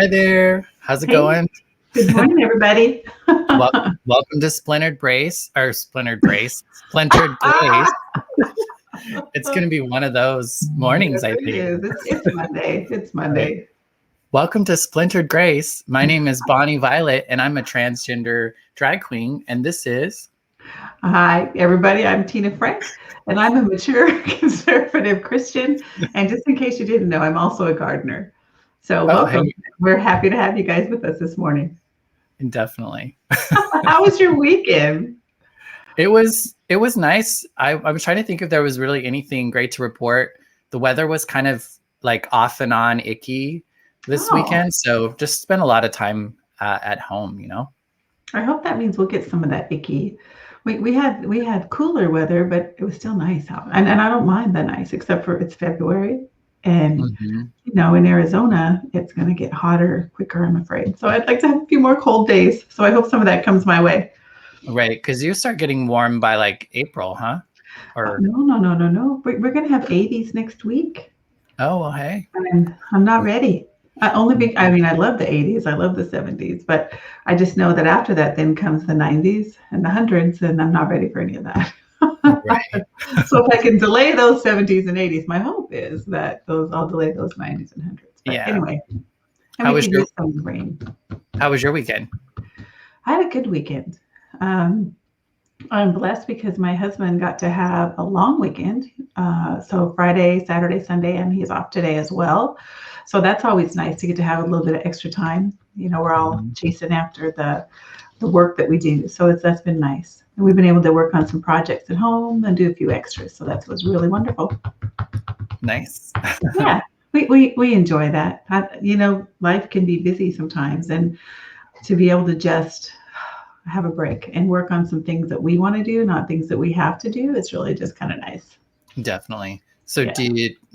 Hi there. How's it Hey, going? good morning, everybody. Wel- Welcome to Splintered Grace. It's going to be one of those mornings, Yes, I it think. is. It's Monday. It's Right. Monday. Welcome to Splintered Grace. My name is Bonnie Violet, and I'm a transgender drag queen. And this is. Hi, everybody. I'm Tina Frank, and I'm a mature conservative Christian. And just in case you didn't know, I'm also a gardener. So Oh, welcome. hey, We're happy to have you guys with us this morning. definitely. How was your weekend? It was nice. I was trying to think if there was really anything great to report. The weather was kind of like off and on icky this Oh, weekend, so just spent a lot of time at home. I hope that means we'll get some of that icky. We had cooler weather, but it was still nice out. And I don't mind the nice, except for it's February. And Mhm. in Arizona, it's going to get hotter quicker, I'm afraid. So I'd like to have a few more cold days. So I hope some of that comes my way. Right, because you start getting warm by like April, huh? Or No, no, no, no, no. We're going to have 80s next week. oh well, hey. And I'm not ready. I Mhm. mean, I love the 80s. I love the 70s. But I just know that after that, then comes the 90s and the hundreds. And I'm not ready for any of that. Right. So if I can delay those 70s and 80s, my hope is that I'll delay those 90s and hundreds. But Yeah. anyway, and How we was could your use some rain. How was your weekend? I had a good weekend. Um, I'm blessed because my husband got to have a long weekend. So Friday, Saturday, Sunday, and he's off today as well. So that's always nice to get to have a little bit of extra time. We're all Mhm. chasing after the work that we do. So that's been nice. And we've been able to work on some projects at home and do a few extras. So that was really wonderful. Nice. Yeah, we enjoy that. Life can be busy sometimes, and to be able to just have a break and work on some things that we want to do, not things that we have to do, it's really just kind of nice. Definitely. So Yeah.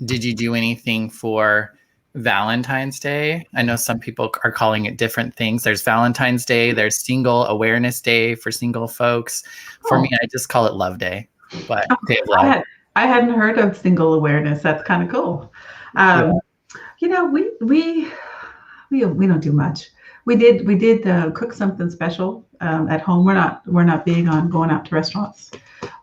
did you do anything for Valentine's Day? I know some people are calling it different things. There's Valentine's Day, there's Single Awareness Day for single folks. For me, Oh, I just call it Love Day, but oh, Day of I Love. had I hadn't heard of single awareness. That's kind of cool. Yeah. Um, we don't do much. We did cook something special at home. We're not big on going out to restaurants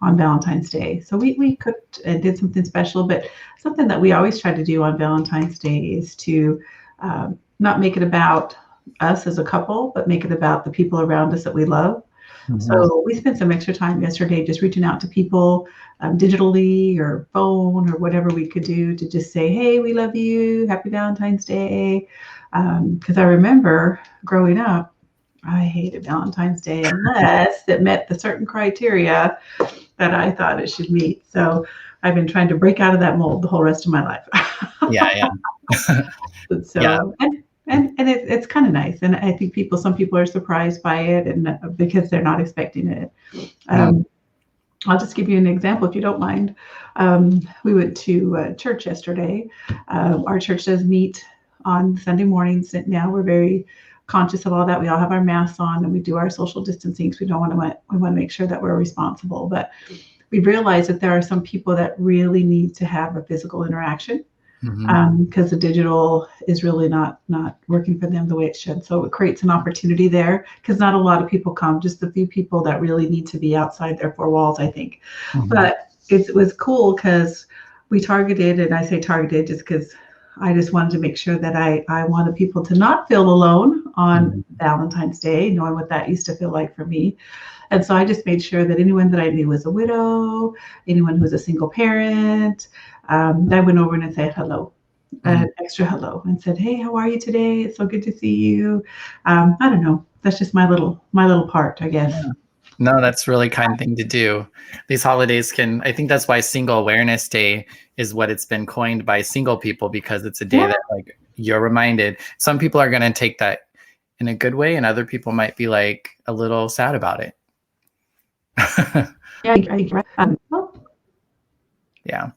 on Valentine's Day, so we cooked and did something special. But something that we always try to do on Valentine's Day is to not make it about us as a couple, but make it about the people around us that we love. Mhm. So we spent some extra time yesterday just reaching out to people digitally or phone or whatever we could do to just say, hey, we love you. Happy Valentine's Day. Because I remember growing up, I hated Valentine's Day unless it met the certain criteria that I thought it should meet. So I've been trying to break out of that mold the whole rest of my Yeah, life. yeah. Yeah. So and it's kind of nice, and I think some people are surprised by it, and because they're not expecting it. Mm. Um, I'll just give you an example if you don't mind. We went to church yesterday. Our church does meet on Sunday mornings. Now we're very conscious of all that. We all have our masks on and we do our social distancing because we want to make sure that we're responsible. But we realize that there are some people that really need to have a physical interaction Mhm. because the digital is really not working for them the way it should. So it creates an opportunity there because not a lot of people come, just a few people that really need to be outside their four walls, I think. Mhm. But it was cool because we targeted, and I say targeted just because I just wanted to make sure that I wanted people to not feel alone on Mhm. Valentine's Day, knowing what that used to feel like for me. And so I just made sure that anyone that I knew was a widow, anyone who was a single parent, I went over and said hello, Mhm. an extra hello, and said, "Hey, how are you today? It's so good to see you." I don't know. That's just my little part, I Yeah. guess. No, that's really kind thing to do. These holidays I think that's why Single Awareness Day is what it's been coined by single people, because it's a day Yeah, that like you're reminded. Some people are going to take that in a good way and other people might be like a little sad about it. yeah, I think you're right. Well, Yeah.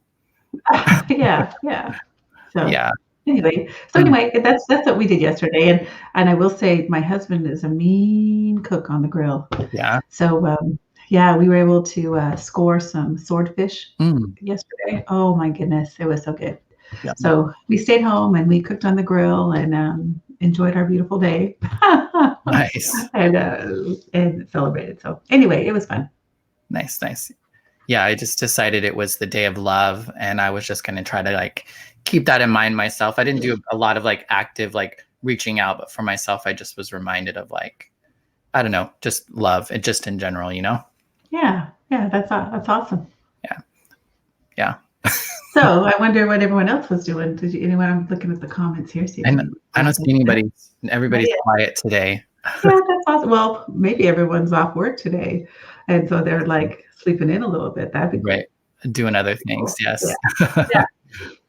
yeah, yeah. So Yeah. anyway, that's what we did yesterday, and I will say my husband is a mean cook on the grill. Yeah. So yeah, we were able to score some swordfish Mm. yesterday. Oh my goodness, it was so good. Yeah. So we stayed home and we cooked on the grill, and enjoyed our beautiful day. Nice. And celebrated. So anyway, it was fun. Nice, nice. Yeah, I just decided it was the day of love, and I was just going to try to like keep that in mind myself. I didn't do a lot of like active like reaching out, but for myself, I just was reminded of like, I don't know, just love and just in general, you know? Yeah, yeah, that's awesome. Yeah. Yeah. So I wonder what everyone else was doing. Did you, anyone? I'm looking at the comments here. See if I don't see anybody. Everybody's quiet today. Yeah, that's awesome. Well, maybe everyone's off work today, and so they're like sleeping in a little bit. That'd be right. Doing other things. cool. Yes. Yeah.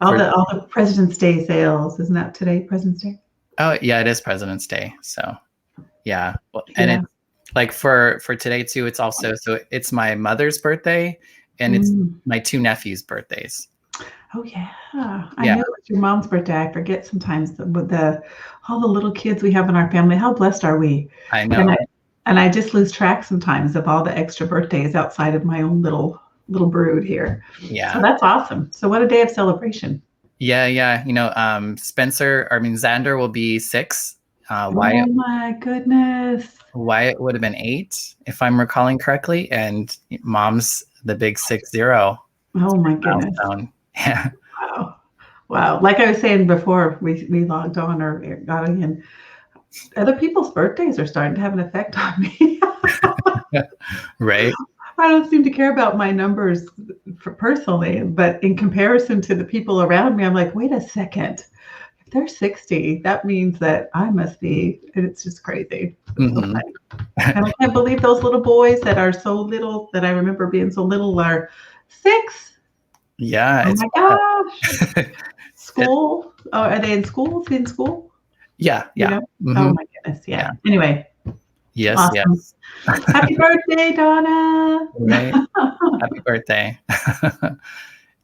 All the President's Day sales. Isn't that today, President's Day? Oh yeah, it is President's Day. So yeah. Well, and it's like for today too, it's also, so it's my mother's birthday and it's my 2 nephews' birthdays. Oh yeah. I knew it was your mom's birthday. I forget sometimes with all the little kids we have in our family. How blessed are we? I know. And I just lose track sometimes of all the extra birthdays outside of my own little brood here. Yeah. So that's awesome. So what a day of celebration. Yeah, yeah. You know, Xander will be 6. Wyatt, oh my goodness. Wyatt would have been 8, if I'm recalling correctly, and mom's the big 60. Oh my goodness. Yeah. Wow. Like I was saying before we logged on or got in, other people's birthdays are starting to have an effect on me. Right. I don't seem to care about my numbers personally, but in comparison to the people around me, I'm like, wait a second. If they're 60, that means that I must be, and it's just crazy. Mm-hmm. And I can't believe those little boys that are so little, that I remember being so little, are 6. Yeah. Oh my gosh. School? Are they in school? In school? Yeah. Yeah. You know? Mm-hmm. Oh my goodness. Yeah. Anyway. Yes. Awesome. Yes. Happy birthday, Donna. Right. Happy birthday.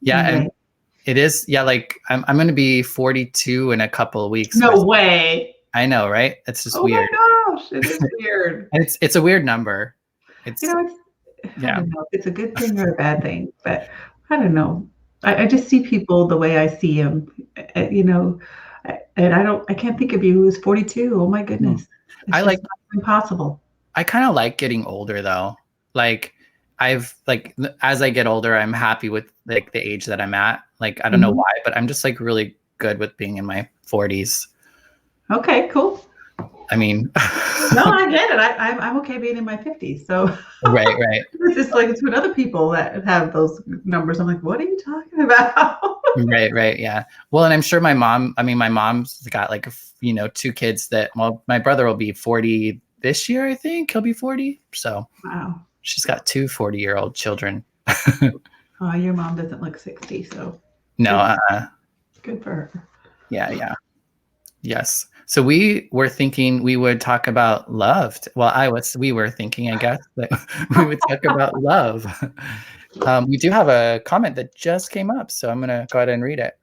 Yeah. Anyway. And it is. Yeah. Like I'm going to be 42 in a couple of weeks. No way. I know. Right. It's just weird. Oh my gosh. It is weird. And it's a weird number. It's, I don't know if it's a good thing or a bad thing, but I don't know. I just see people the way I see them, you know, and I can't think of you who's 42. Oh my goodness. It's impossible. I kind of like getting older though. Like as I get older, I'm happy with like the age that I'm at. Like, I don't know why, but I'm just like really good with being in my 40s. Okay, cool. I mean, no, I get it. I'm okay being in my 50s. So right. It's just like, it's with other people that have those numbers. I'm like, what are you talking about? Right. Yeah. Well, and I'm sure my mom's got like, 2 kids my brother will be 40 this year. I think he'll be 40. So wow. She's got 2 40-year-old children. Oh, your mom doesn't look 60. So no. Good for her. Yeah. Yes. So we were thinking we would talk about love. We were thinking, I guess, that we would talk about love. We do have a comment that just came up, so I'm going to go ahead and read it.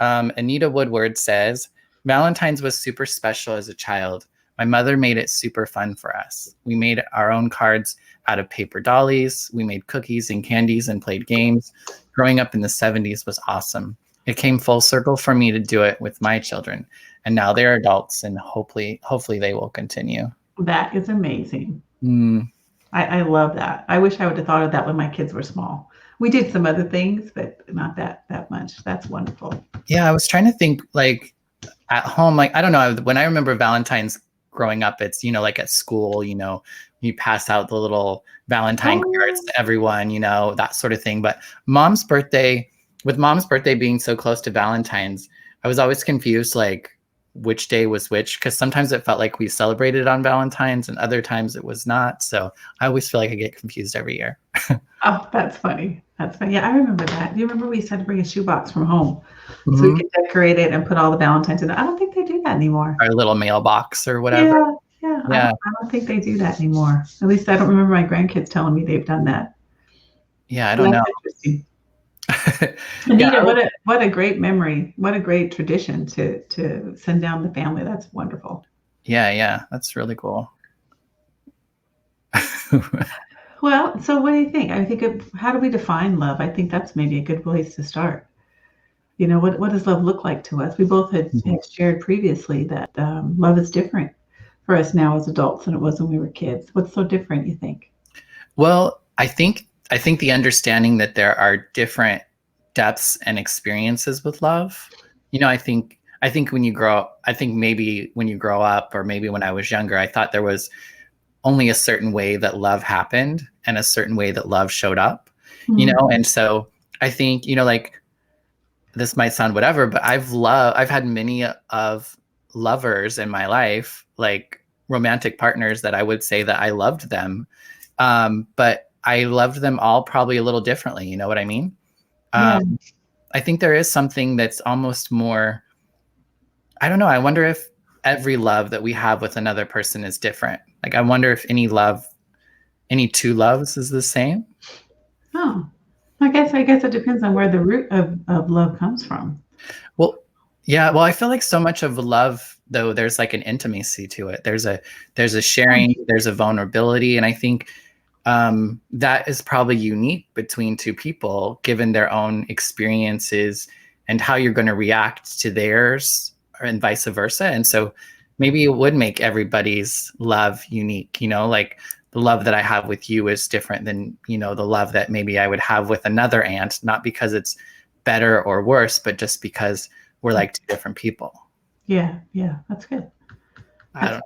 Anita Woodward says, Valentine's was super special as a child. My mother made it super fun for us. We made our own cards out of paper dollies. We made cookies and candies and played games. Growing up in the 70s was awesome. It came full circle for me to do it with my children. And now they're adults, and hopefully they will continue. That is amazing. I love that. I wish I would have thought of that when my kids were small. We did some other things, but not that much. That's wonderful. Yeah, I was trying to think, like at home, like, I don't know, when I remember Valentine's growing up, it's, like at school, you pass out the little Valentine cards to everyone, that sort of thing. But mom's birthday being so close to Valentine's, I was always confused, like, which day was which, because sometimes it felt like we celebrated on Valentine's and other times it was not. So I always feel like I get confused every year. Oh, that's funny. Yeah, I remember that. Do you remember we used to have to bring a shoebox from home so we could decorate it and put all the Valentines in it? I don't think they do that anymore. Our little mailbox or whatever. Yeah. I don't think they do that anymore. At least I don't remember my grandkids telling me they've done that. Yeah, I don't know. Interesting. Anita, what a great memory. What a great tradition to send down the family. That's wonderful. Yeah. That's really cool. Well, so what do you think? I think how do we define love? I think that's maybe a good place to start. What does love look like to us? We both Mhm. had shared previously that love is different for us now as adults than it was when we were kids. What's so different, you think? Well, I think the understanding that there are different depths and experiences with love. I think when you grow up, I think maybe when you grow up, or maybe when I was younger, I thought there was only a certain way that love happened and a certain way that love showed up. Mm, And so I think, like, this might sound whatever, but I've had many of lovers in my life, like romantic partners, that I would say that I loved them. But I loved them all probably a little differently. You know what I mean? yeah, Um, I think there is something that's almost more, I don't know. I wonder if every love that we have with another person is different. Like, I wonder if any two loves is the same. oh, I guess it depends on where the root of love comes from. Well, yeah. Well, I feel like so much of love, though, there's like an intimacy to it. There's a sharing, there's a vulnerability, and I think that is probably unique between two people, given their own experiences and how you're going to react to theirs, and vice versa. And so maybe it would make everybody's love unique. Like, the love that I have with you is different than the love that maybe I would have with another aunt, not because it's better or worse, but just because we're like two different people. Yeah, yeah, that's good. I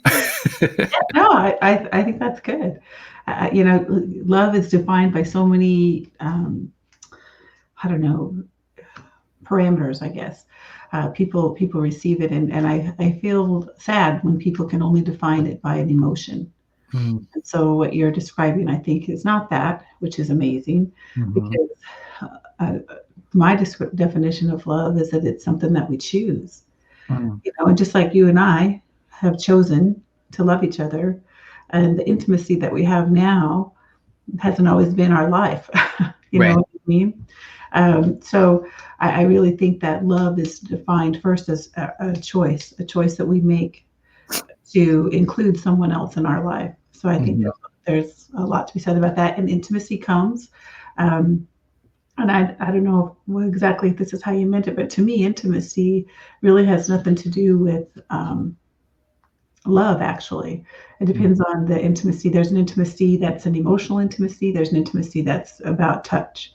That's don't know. no, I think that's good. Love is defined by so many, I don't know, parameters, I guess. People receive it, and I feel sad when people can only define it by an emotion. Mhm. And so what you're describing, I think, is not that, which is amazing, Mhm. because uh, my definition of love is that it's something that we choose. Mhm. And just like you and I have chosen to love each other, and the intimacy that we have now hasn't always been our life. You know Right. what I mean? So I really think that love is defined first as a choice that we make to include someone else in our life. So I think Mhm. there's a lot to be said about that. And intimacy comes. Um, and I don't know exactly if this is how you meant it, but to me, intimacy really has nothing to do with love, actually. It Mhm. depends on the intimacy. There's an intimacy that's an emotional intimacy, there's an intimacy that's about touch.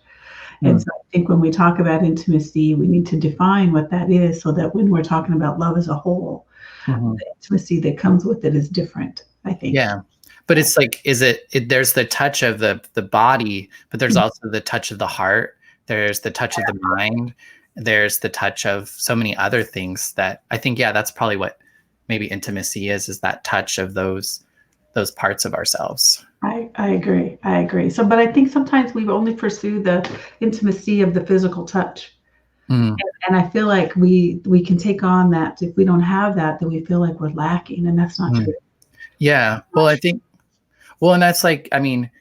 And Mhm. so I think when we talk about intimacy, we need to define what that is so that when we're talking about love as a whole, Mhm. the intimacy that comes with it is different, I think. Yeah. But Yeah. it's like, there's the touch of the body, but there's also the touch of the heart. There's the touch of the mind. There's the touch of so many other things that I think, yeah, that's probably what maybe intimacy is that touch of those parts of ourselves. I agree. I agree. So, but I think sometimes we only pursue the intimacy of the physical touch. Mm. And I feel like we can take on that. If we don't have that, then we feel like we're lacking, and that's not true. Mm. Yeah. Well, I think, well, and that's like, I mean,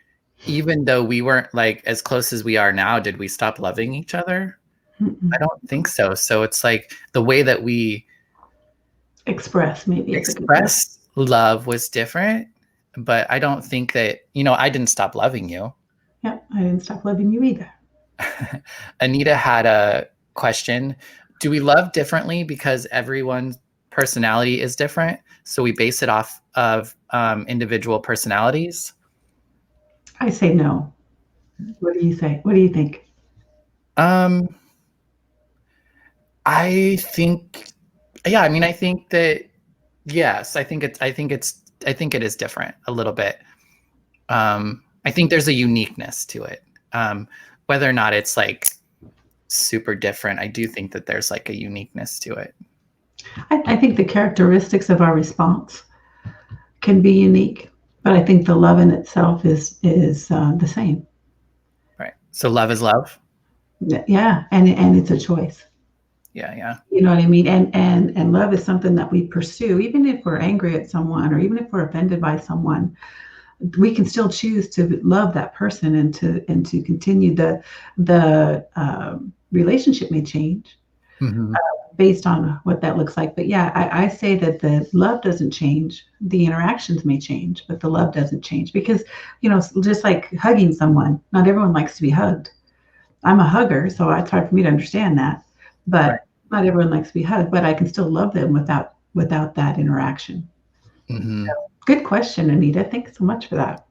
even though we weren't like as close as we are now, did we stop loving each other? I Mm-mm. don't think so. So it's like the way that we Express maybe is a good word. expressed love was different, but I don't think that, I didn't stop loving you. Yeah, I didn't stop loving you either. Anita had a question. Do we love differently because everyone's personality is different? So we base it off of individual personalities? I say no. What do you say? What do you think? Um, I think, yeah, I mean, I think that, yes, I think it is different a little bit. I think there's a uniqueness to it. Whether or not it's like super different, I do think that there's like a uniqueness to it. I think the characteristics of our response can be unique, but I think the love in itself is the same. Right. So love is love. Yeah, and it's a choice. Yeah, yeah. You know what I mean? And love is something that we pursue, even if we're angry at someone or even if we're offended by someone. We can still choose to love that person and to continue the relationship may change Hmm. based on what that looks like. But yeah, I say that the love doesn't change. The interactions may change, but the love doesn't change because, just like hugging someone, not everyone likes to be hugged. I'm a hugger, so it's hard for me to understand that. Right. but not everyone likes to be hugged, but I can still love them without that interaction. Hmm. Good question, Anita. Thanks so much for that.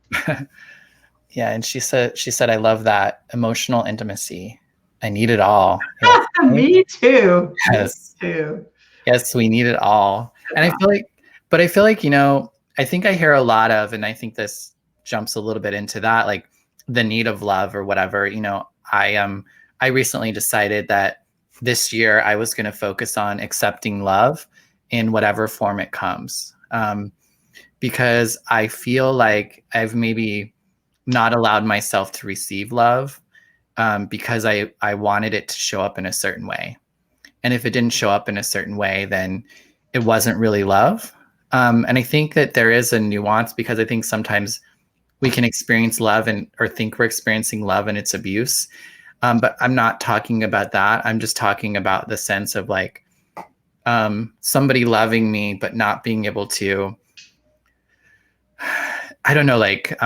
Yeah, and she said, I love that emotional intimacy. I need it all. Yes. Me too. Me Yes. too. Yes, we need it all. And I feel like, but I feel like, I think I hear a lot of, and I think this jumps a little bit into that, like the need of love or whatever. I recently decided that this year I was going to focus on accepting love in whatever form it comes. Because I feel like I've maybe not allowed myself to receive love, because I wanted it to show up in a certain way. And if it didn't show up in a certain way, then it wasn't really love. And I think that there is a nuance, because I think sometimes we can experience love or think we're experiencing love and it's abuse. But I'm not talking about that. I'm just talking about the sense of like, somebody loving me, but not being able to, I don't know, like,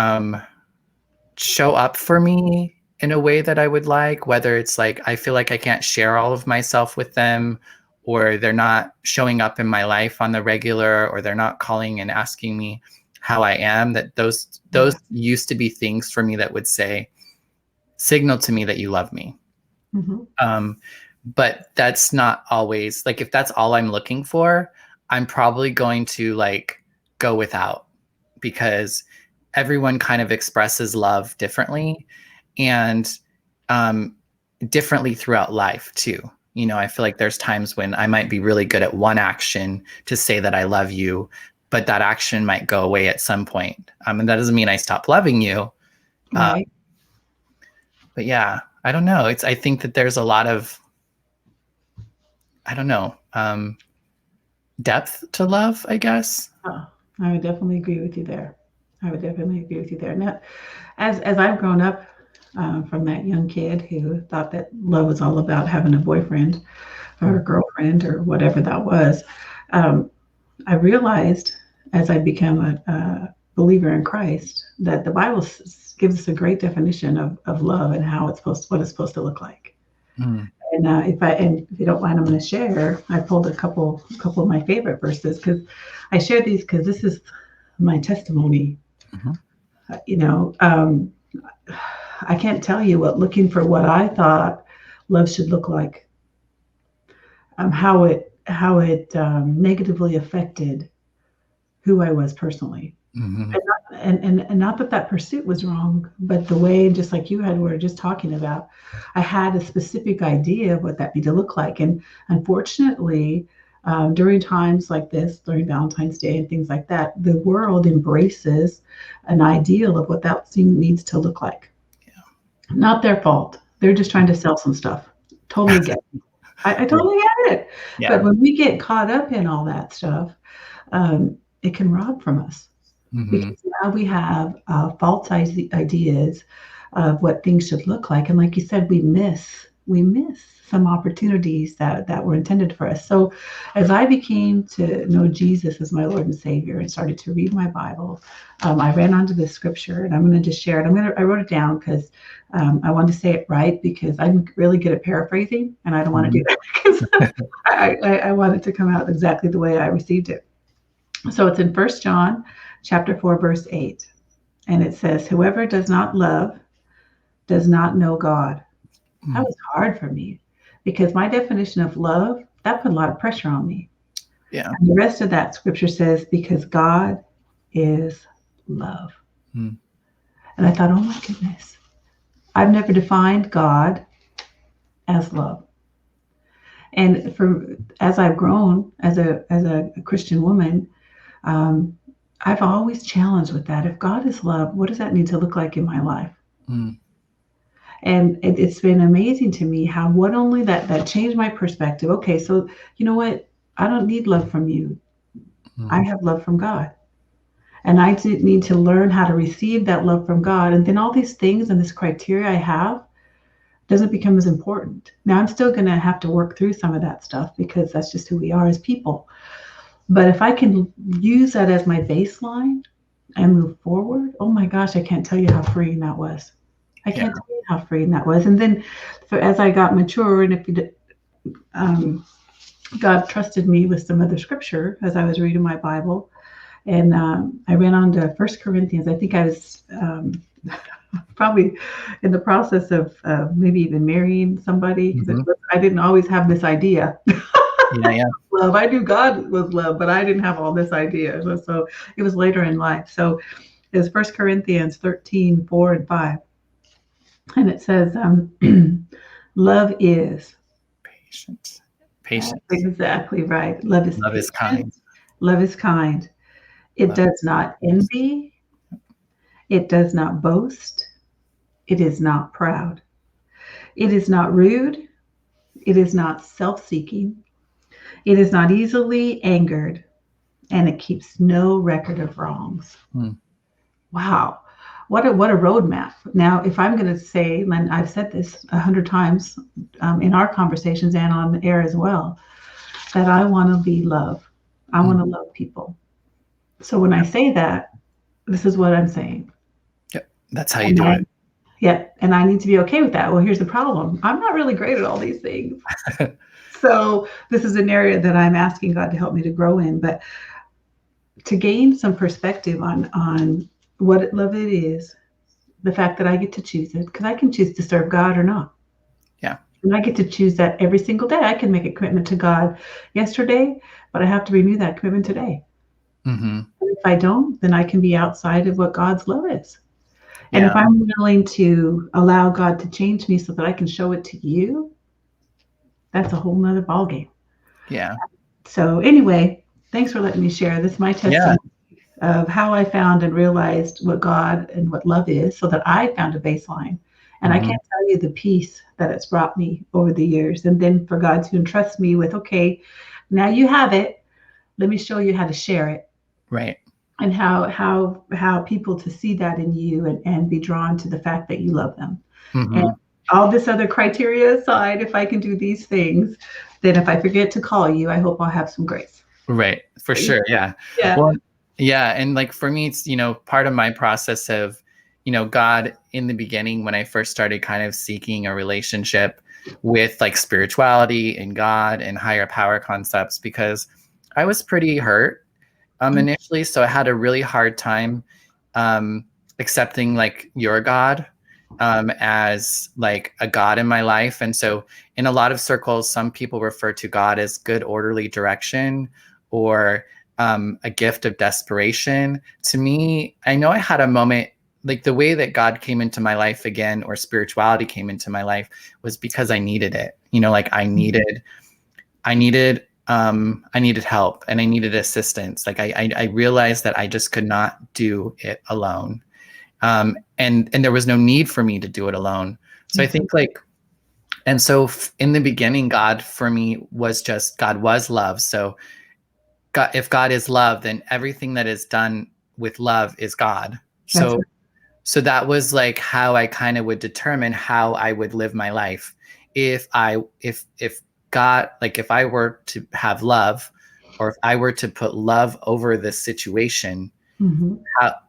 show up for me in a way that I would like, whether it's like I feel like I can't share all of myself with them, or they're not showing up in my life on the regular, or they're not calling and asking me how I am. That those used to be things for me that would say, signal to me that you love me. Mm-hmm. But that's not always, like, if that's all I'm looking for, I'm probably going to like go without, because everyone kind of expresses love differently, and differently throughout life too. I feel like there's times when I might be really good at one action to say that I love you, but that action might go away at some point. And that doesn't mean I stop loving you. Right. But yeah, I don't know. I think that there's a lot of, I don't know, depth to love, I guess. Oh, I would definitely agree with you there. I would definitely agree with you there. Now, as I've grown up, from that young kid who thought that love was all about having a boyfriend or a girlfriend or whatever that was, um, I realized as I became a believer in Christ that the Bible gives us a great definition of love and how what it's supposed to look like. Mm. And if you don't mind, I'm going to share. I pulled a couple of my favorite verses because I share these because this is my testimony. Mm-hmm. You know, I can't tell you looking for what I thought love should look like, how it negatively affected who I was personally. Mm-hmm. And not that pursuit was wrong, but the way, just like you were just talking about, I had a specific idea of what that be to look like. And unfortunately, during times like this, during Valentine's Day and things like that, the world embraces an ideal of what that thing needs to look like. Yeah. Not their fault. They're just trying to sell some stuff. Totally get it. I totally get it. Yeah. But when we get caught up in all that stuff, it can rob from us. Mm-hmm. Because now we have false ideas of what things should look like, and like you said, we miss some opportunities that were intended for us. So, as I became to know Jesus as my Lord and Savior and started to read my Bible, I ran onto this scripture, and I'm going to just share it. I wrote it down because I wanted to say it right because I'm really good at paraphrasing, and I don't want to do that because I want it to come out exactly the way I received it. So it's in 1 John chapter 4, verse 8. And it says, whoever does not love does not know God. That was hard for me because my definition of love, that put a lot of pressure on me. Yeah. And the rest of that scripture says, because God is love. Mm. And I thought, oh my goodness, I've never defined God as love. And as I've grown as a Christian woman, I've always challenged with that. If God is love, what does that need to look like in my life? Mm. And it's been amazing to me how not only that changed my perspective. Okay, so you know what? I don't need love from you. I have love from God. And I need to learn how to receive that love from God. And then all these things and this criteria I have doesn't become as important. Now I'm still going to have to work through some of that stuff because that's just who we are as people. But if I can use that as my baseline and move forward, oh my gosh, I can't tell you how freeing that was. I can't tell you how freeing that was. And then as I got mature, and um, God trusted me with some other scripture as I was reading my Bible, and I ran on to First Corinthians. I think I was probably in the process of maybe even marrying somebody, because Mhm. I didn't always have this idea. Yeah, yeah. Love. I knew God was love, but I didn't have all this idea. So it was later in life. So it was First Corinthians 13:4 and 5. And it says, love is, Patience. that's Patience. exactly right. Love is Love is patient. kind. Love is kind. It Love does is not kind. envy. It does not boast. It is not proud. It is not rude. It is not self seeking. It is not easily angered. And it keeps no record of wrongs. Mm. Wow. What a roadmap. Now, if I'm going to say, and I've said this 100 times in our conversations and on the air as well, that I want to be love. I want Mm. to love people. So when I say that, this is what I'm saying. Yep. That's how you And do I, it. yeah, and I need to be okay with that. Well, here's the problem. I'm not really great at all these things. So this is an area that I'm asking God to help me to grow in. But to gain some perspective on what love it is, the fact that I get to choose it, because I can choose to serve God or not. Yeah. And I get to choose that every single day. I can make a commitment to God yesterday, but I have to renew that commitment today. Mhm. And if I don't, then I can be outside of what God's love is. And if Yeah. I'm willing to allow God to change me so that I can show it to you, that's a whole nother ballgame. Yeah. So anyway, thanks for letting me share. This is my Yeah. testimony of how I found and realized what God and what love is, so that I found a baseline. And I Mhm. can't tell you the peace that it's brought me over the years. And then for God to entrust me with, okay, now you have it. Let me show you how to share it, Right. and how people to see that in you, and be drawn to the fact that you love them. And Mhm. all this other criteria aside, if I can do these things, then if I forget to call you, I hope I'll have some grace. Right. For sure. Yeah. Yeah. Well, yeah, and like for me, it's, part of my process of, God in the beginning when I first started kind of seeking a relationship with like spirituality and God and higher power concepts, because I was pretty hurt initially, so I had a really hard time um accepting like your God as like a God in my life. And so in a lot of circles, some people refer to God as good orderly direction, or a gift of desperation. To me, I know I had a moment, like the way that God came into my life again, or spirituality came into my life, was because I needed it. Like I needed help, and I needed assistance. Like I realized that I just could not do it alone. And there was no need for me to do it alone. So I think like, and so in the beginning, God for me was just, God was love. So God, if God is love, then everything that is done with love is God. That's So that was like how I kind of would determine how I would live my life. If God, like if I were to have love, or if I were to put love over this situation, mm-hmm.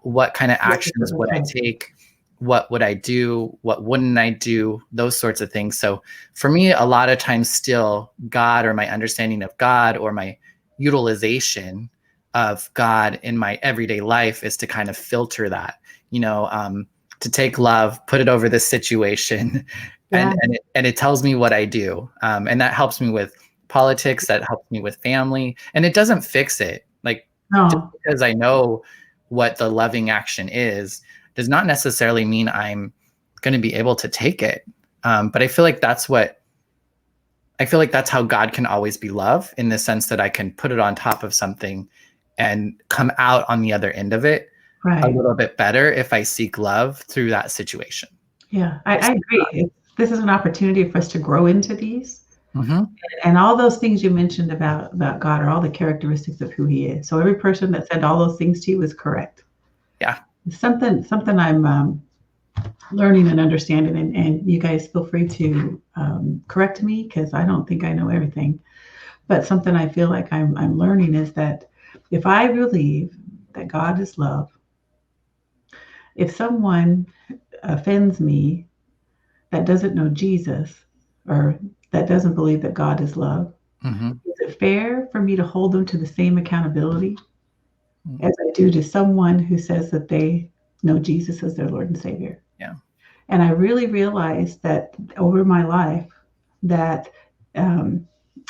what kind of What does it actions look would I like? take? What would I do? What wouldn't I do? Those sorts of things. So for me, a lot of times still God, or my understanding of God, or my utilization of God in my everyday life, is to kind of filter that, to take love, put it over this situation, Yeah. and it tells me what I do. And that helps me with politics, that helps me with family, and it doesn't fix it. Like, just No. because I know what the loving action is, does not necessarily mean I'm going to be able to take it. But I feel like that's how God can always be love, in the sense that I can put it on top of something and come out on the other end of it a Right. little bit better if I seek love through that situation. Yeah, I agree. This is an opportunity for us to grow into these. Mm-hmm. And all those things you mentioned about God are all the characteristics of who He is. So every person that said all those things to you is correct. Yeah. Something I'm learning and understanding, and you guys feel free to correct me, because I don't think I know everything. But something I feel like I'm learning is that if I believe that God is love, if someone offends me that doesn't know Jesus, or that doesn't believe that God is love, Mhm. is it fair for me to hold them to the same accountability Mm. as I do to someone who says that they know Jesus as their Lord and Savior? Yeah. And I really realized that over my life that um,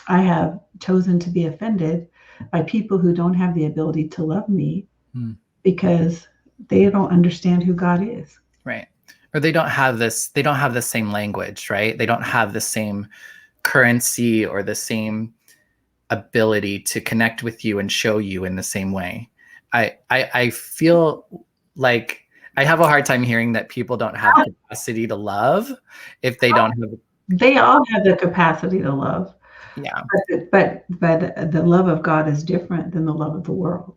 I have chosen to be offended by people who don't have the ability to love me Mm. because they don't understand who God is. Right. Or they don't have the same language, right? They don't have the same currency or the same ability to connect with you and show you in the same way. I feel like I have a hard time hearing that people don't have capacity to love if they don't have. They all have the capacity to love, Yeah. but the love of God is different than the love of the world.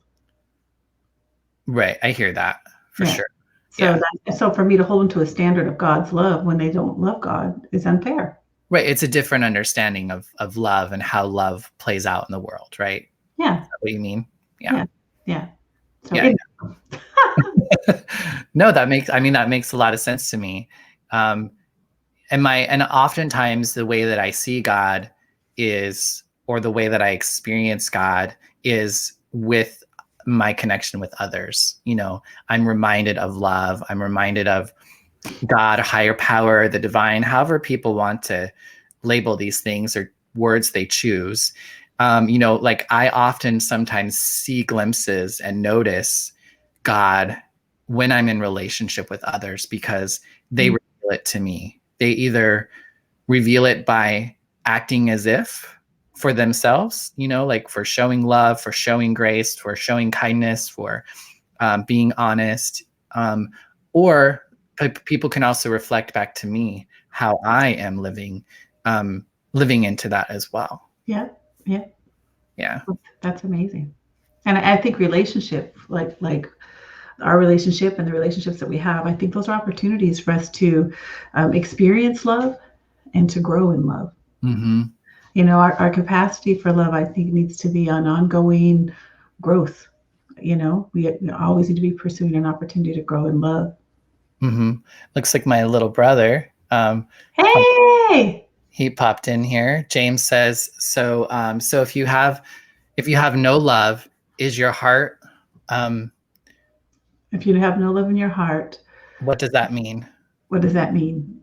Right. I hear that for Yeah. sure. So Yeah. so for me to hold them to a standard of God's love when they don't love God is unfair. Right. It's a different understanding of love and how love plays out in the world, right? Yeah. Is that what you mean? Yeah. Yeah. Yeah. So Yeah. No, that makes a lot of sense to me. Um, and oftentimes the way that I see God is, or the way that I experience God is with my connection with others. I'm reminded of love. I'm reminded of God, higher power, the divine, however people want to label these things or words they choose. Like I often sometimes see glimpses and notice God when I'm in relationship with others because they reveal it to me. They either reveal it by acting as if for themselves, like for showing love, for showing grace, for showing kindness, for being honest, or people can also reflect back to me how I am living into that as well. Yeah. Yeah. Yeah. That's amazing. And I think relationship, like our relationship and the relationships that we have, I think those are opportunities for us to experience love and to grow in love. Mm-hmm. Our capacity for love, I think, needs to be an ongoing growth. We always need to be pursuing an opportunity to grow in love. Mm-hmm. Looks like my little brother. Hey, He popped in here. James says, so if you have no love, is your heart, um, if you have no love in your heart, what does that mean? what does that mean?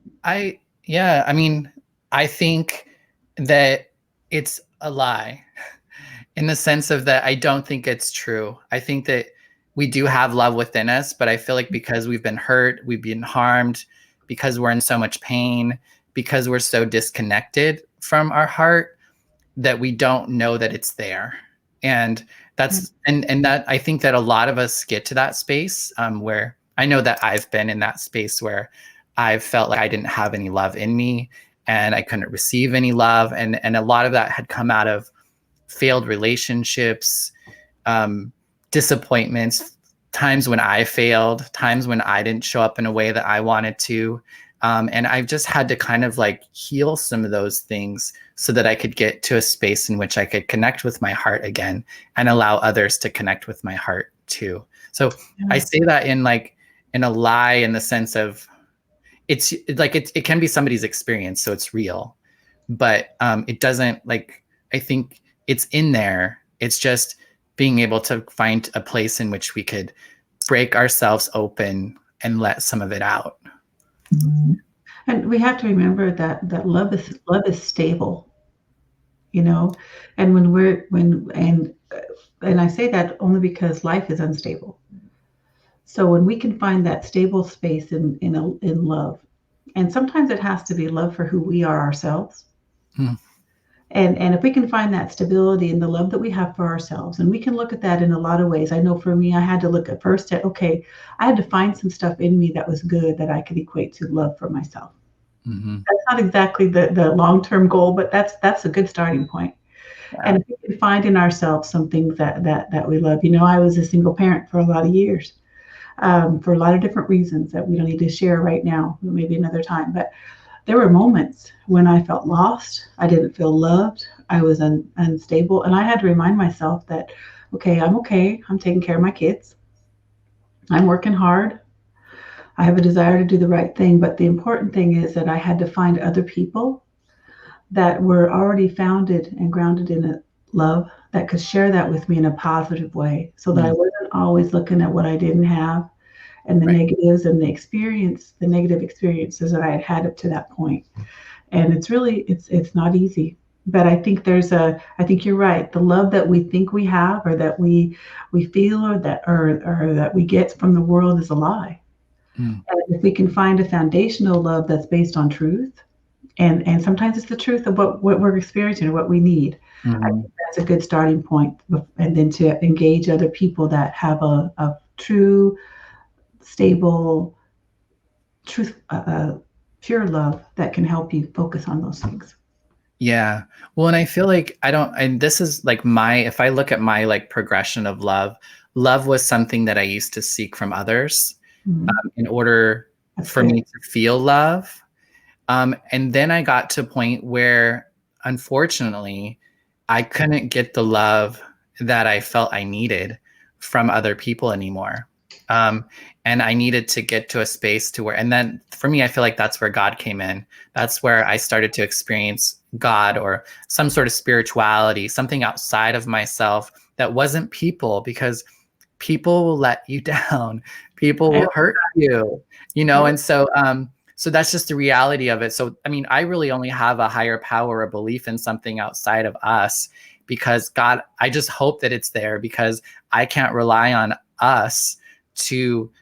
Yeah, I mean, I think that it's a lie in the sense of that I don't think it's true. I think that we do have love within us, but I feel like because we've been hurt, we've been harmed, because we're in so much pain, because we're so disconnected from our heart, that we don't know that it's there. And that I think that a lot of us get to that space where I know that I've been in that space where I've felt like I didn't have any love in me and I couldn't receive any love. And a lot of that had come out of failed relationships, disappointments, times when I failed, times when I didn't show up in a way that I wanted to. And I've just had to kind of like heal some of those things so that I could get to a space in which I could connect with my heart again and allow others to connect with my heart too. So I say that in a lie in the sense of it's like it can be somebody's experience, so it's real, but it doesn't like I think it's in there. It's just being able to find a place in which we could break ourselves open and let some of it out. And we have to remember that love is stable, you know, and and I say that only because life is unstable. So when we can find that stable space in love, and sometimes it has to be love for who we are ourselves. Mm. And if we can find that stability in the love that we have for ourselves, and we can look at that in a lot of ways. I know for me, I had to look at first at, okay, I had to find some stuff in me that was good that I could equate to love for myself. Mm-hmm. That's not exactly the long-term goal, but that's a good starting point. Yeah. And if we can find in ourselves some things that we love. I was a single parent for a lot of years, for a lot of different reasons that we don't need to share right now, maybe another time. But there were moments when I felt lost. I didn't feel loved. I was unstable. And I had to remind myself that, okay. I'm taking care of my kids. I'm working hard. I have a desire to do the right thing. But the important thing is that I had to find other people that were already founded and grounded in a love that could share that with me in a positive way, so that I Mm, wasn't always looking at what I didn't have and the right. negatives and the negative experiences that I had had up to that point. And it's really, it's not easy. But I think you're right. The love that we think we have, or that we feel, or that we get from the world, is a lie. Mm, And if we can find a foundational love that's based on truth, and sometimes it's the truth of what we're experiencing or what we need. I mhm. think that's a good starting point, and then to engage other people that have a true, stable, truth, pure love that can help you focus on those things. Yeah. Well, and I feel like I don't, and this is like if I look at my like progression of love, love was something that I used to seek from others Mhm. in order That's for good. me to feel love. And then I got to a point where, unfortunately, I couldn't get the love that I felt I needed from other people anymore. Um, and I needed to get to a space to where, and then for me, I feel like that's where God came in. That's where I started to experience God or some sort of spirituality, something outside of myself that wasn't people, because people will let you down. People Yeah, will hurt you, and so that's just the reality of it. So, I mean, I really only have a higher power, a belief in something outside of us, because God, I just hope that it's there, because I can't rely on us to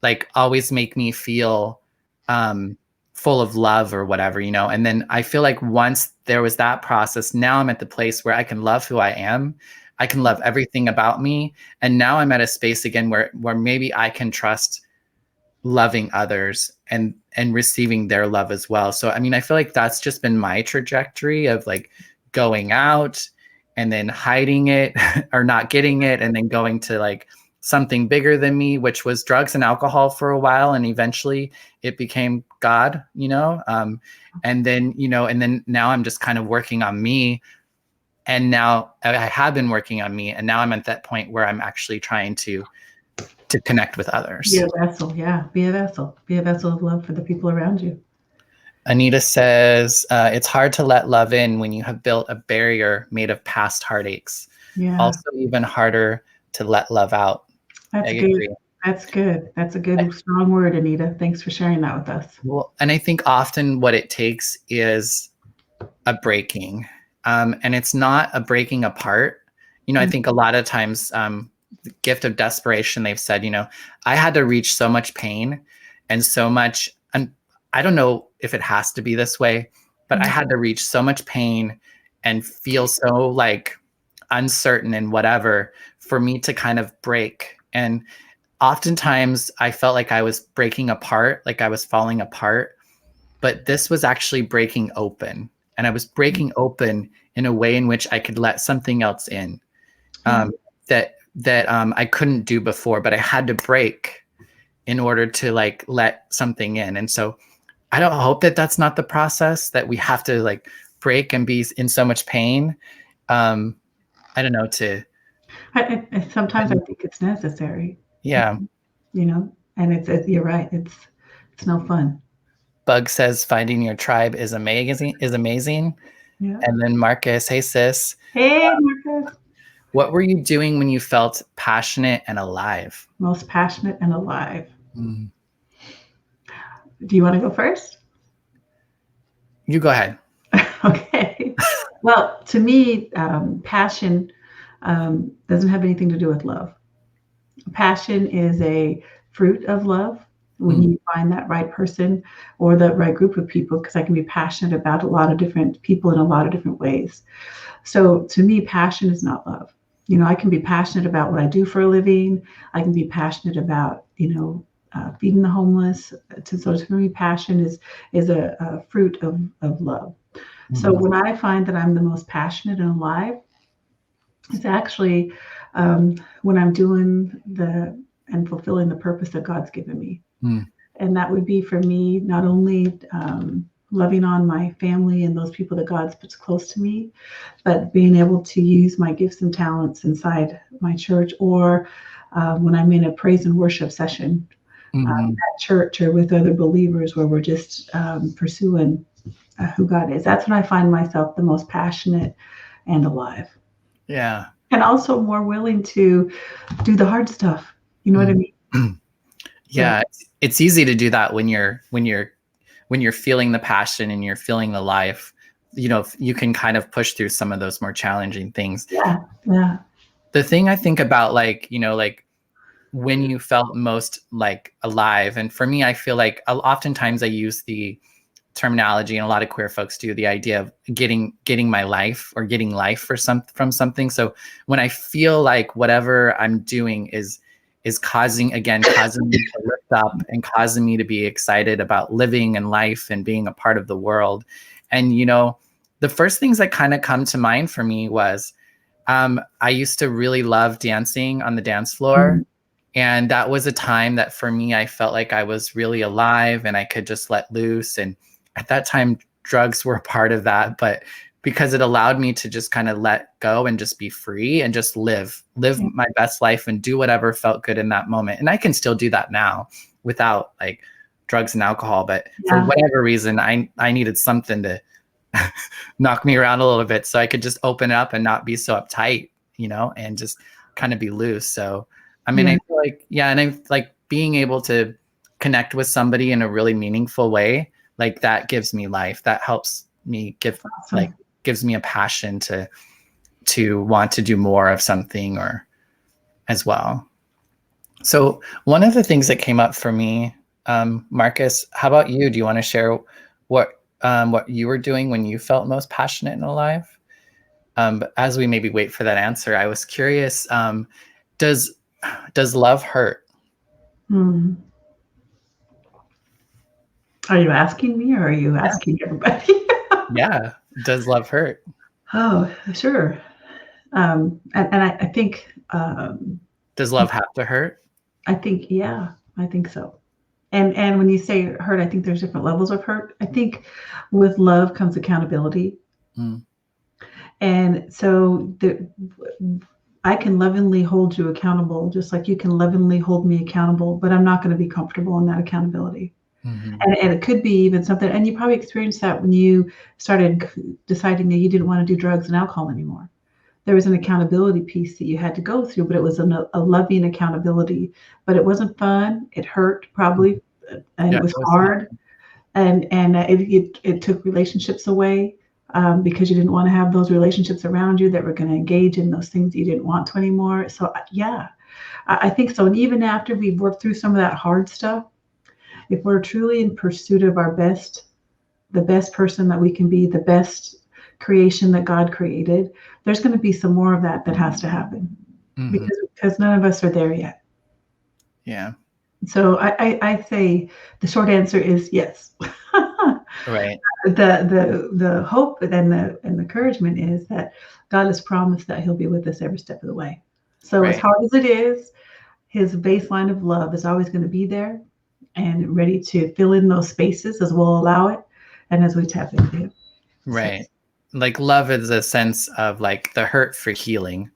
like always make me feel um, full of love or whatever. And then I feel like once there was that process, now I'm at the place where I can love who I am. I can love everything about me. And now I'm at a space again where maybe I can trust loving others and receiving their love as well. So I mean, I feel like that's just been my trajectory of like going out and then hiding it or not getting it, and then going to like something bigger than me, which was drugs and alcohol for a while, and eventually it became God. And then now I'm just kind of working on me, and now I have been working on me, and now I'm at that point where I'm actually trying to connect with be a others. vessel. Yeah, be a vessel. Be a vessel of love for the people around you. Anita says, it's hard to let love in when you have built a barrier made of past heartaches. Yeah, Also, even harder to let love out. I that's good. agree. That's good. That's a good, strong word, Anita. Thanks for sharing that with us. Well, and I think often what it takes is a breaking. And it's not a breaking apart. I think a lot of times, the gift of desperation, they've said, I had to reach so much pain and so much, and I don't know if it has to be this way, but I Mhm. had to reach so much pain and feel so like uncertain and whatever for me to kind of break. And oftentimes I felt like I was breaking apart, like I was falling apart, but this was actually breaking open. And I was breaking open in a way in which I could let something else in, Yeah. that I couldn't do before, but I had to break in order to like let something in. And so I don't hope that that's not the process, that we have to like break and be in so much pain. Um, I don't know Sometimes I think it's necessary, yeah. and you're right. It's no fun. Bug says finding your tribe is amazing. Yeah. And then Marcus, hey sis, Hey, Marcus. what were you doing when you felt passionate and alive? Most passionate and alive. Mm. Do you want to go first? You go ahead. Okay. Well, to me, passion doesn't have anything to do with love. Passion is a fruit of love when Mm, you find that right person or the right group of people, because I can be passionate about a lot of different people in a lot of different ways. So to me, passion is not love. I can be passionate about what I do for a living. I can be passionate about, feeding the homeless. So for me, passion is a fruit of love. So mhm, when I find that I'm the most passionate and alive, it's actually when I'm doing and fulfilling the purpose that God's given me. mm, And that would be for me, not only loving on my family and those people that God's puts close to me, but being able to use my gifts and talents inside my church, or when I'm in a praise and worship session mhm, at church or with other believers, where we're just pursuing who God is. That's when I find myself the most passionate and alive, Yeah. and also more willing to do the hard stuff. You know what I mean? So, Yeah, it's easy to do that when you're feeling the passion and you're feeling the life. You can kind of push through some of those more challenging things. yeah, yeah. The thing I think about, like, like when you felt most like alive, and for me, I feel like oftentimes I use the terminology, and a lot of queer folks do, the idea of getting my life, or getting life from something. So when I feel like whatever I'm doing is causing me to lift up and causing me to be excited about living and life and being a part of the world. And the first things that kind of come to mind for me was, I used to really love dancing on the dance floor. Mm, And that was a time that for me, I felt like I was really alive and I could just let loose. And at that time, drugs were a part of that, but because it allowed me to just kind of let go and just be free and just live yeah, my best life and do whatever felt good in that moment. And I can still do that now without like drugs and alcohol. But for yeah, whatever reason, I needed something to knock me around a little bit so I could just open up and not be so uptight, and just kind of be loose. So, I mean, yeah. I feel like, yeah, and I like being able to connect with somebody in a really meaningful way, like that gives me life. That helps me Awesome. gives me a passion to want to do more of something, or as well. So one of the things that came up for me, Marcus, how about you? Do you want to share what you were doing when you felt most passionate and alive? But as we maybe wait for that answer, I was curious, does love hurt? Hmm. Are you asking me or are you Yeah. asking everybody? Yeah. Does love hurt? Oh, sure. And I think, Does love have to hurt? yeah, I think so. And when you say hurt, I think there's different levels of hurt. I think with love comes accountability. Mm, And so I can lovingly hold you accountable, just like you can lovingly hold me accountable, but I'm not going to be comfortable in that accountability. mhm. And it could be even something, and you probably experienced that when you started deciding that you didn't want to do drugs and alcohol anymore. There was an accountability piece that you had to go through, but it was a loving accountability. But it wasn't fun. It hurt probably, and Yeah, it was it was not. hard, and it took relationships away, because you didn't want to have those relationships around you that were going to engage in those things you didn't want to anymore. So yeah, I think so. And even after we've worked through some of that hard stuff, if we're truly in pursuit of the best person that we can be, the best creation that God created, there's going to be some more of that has to happen, Mhm. because none of us are there yet. Yeah. So I say the short answer is yes. Right. The hope and the encouragement is that God has promised that He'll be with us every step of the way. So as Right. hard as it is, His baseline of love is always going to be there and ready to fill in those spaces as we'll allow it, and as we tap into Him. So Right. Like love is a sense of like the hurt for healing.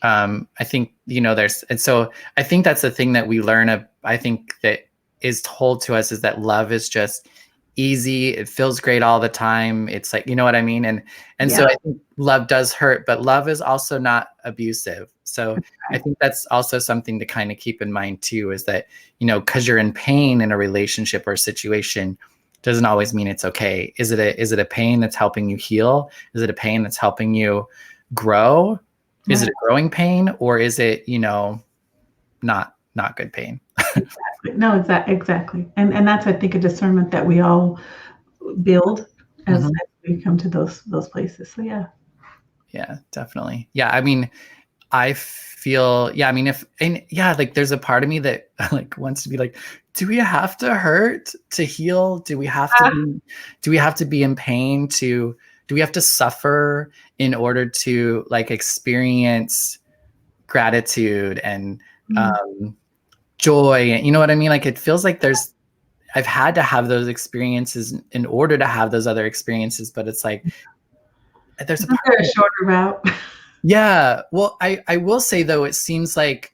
I think, and so I think that's the thing that we learn I think that is told to us, is that love is just easy. It feels great all the time. It's like, you know what I mean? And yeah, so I think love does hurt, but love is also not abusive. So I right. think that's also something to kind of keep in mind too, is that, because you're in pain in a relationship or situation doesn't always mean it's okay. Is it a pain that's helping you heal? Is it a pain that's helping you grow? Is it Right. a growing pain, or is it, not good pain? No, exactly. And that's, I think, a discernment that we all build as Mhm. we come to those places. So yeah. Yeah, definitely. Yeah, I mean, I feel, yeah, I mean, like there's a part of me that like wants to be like, do we have to hurt to heal? Do we have to be in pain do we have to suffer in order to like experience gratitude and Mm. um, joy? And you know what I mean? Like it feels like I've had to have those experiences in order to have those other experiences, but it's like there's a Isn't part there a of it. shorter route? Yeah. Well, I will say though, it seems like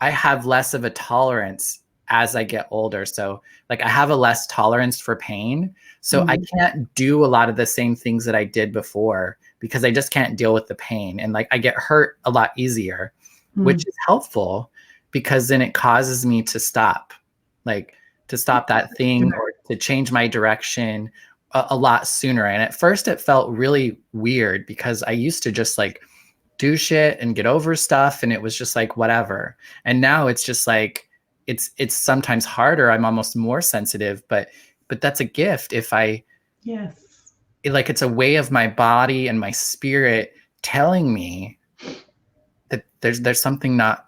I have less of a tolerance as I get older. So like I have a less tolerance for pain. So I can't do a lot of the same things that I did before because I just can't deal with the pain. And like I get hurt a lot easier, which is helpful because then it causes me to stop, like to stop that thing or to change my direction a lot sooner. And at first it felt really weird because I used to just like do shit and get over stuff. And it was just like, whatever. And now it's just like, it's sometimes harder. I'm almost more sensitive, but that's a gift. If I, like, it's a way of my body and my spirit telling me that there's something not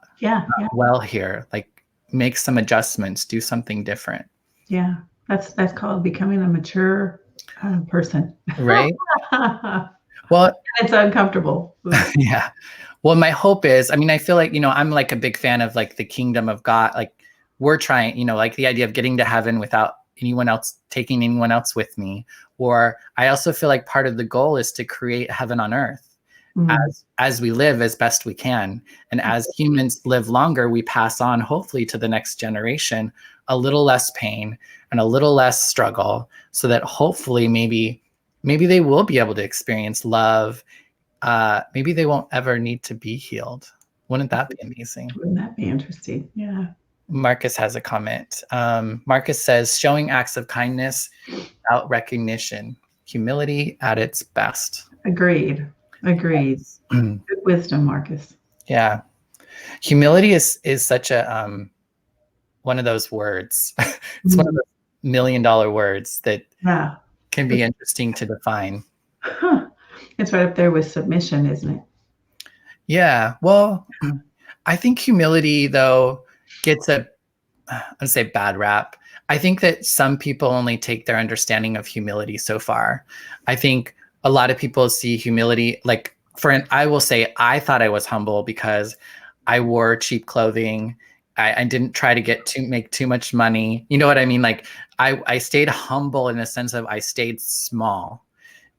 well here. Like make some adjustments, do something different. Yeah. That's called becoming a mature person. Right. Well, it's uncomfortable. Yeah. Well, my hope is, I mean, I feel like, you know, I'm like a big fan of like the kingdom of God. Like we're trying, you know, like the idea of getting to heaven without anyone else taking anyone else with me. Or I also feel like part of the goal is to create heaven on earth as we live as best we can. And as humans live longer, we pass on hopefully to the next generation a little less pain and a little less struggle, so that hopefully maybe they will be able to experience love. Maybe they won't ever need to be healed. Wouldn't that be amazing? Wouldn't that be interesting? Yeah. Marcus has a comment. Marcus says, showing acts of kindness without recognition, humility at its best. Agreed. Good wisdom, Marcus. Yeah. Humility is such a one of those words. It's one of the $1 million words that can be interesting to define. It's right up there with submission, isn't it? Yeah. Well, I think humility, though, gets I'd say bad rap. I think that some people only take their understanding of humility so far. I think a lot of people see humility like, I will say, I thought I was humble because I wore cheap clothing. I didn't try to make too much money. You know what I mean? Like I stayed humble in the sense of I stayed small,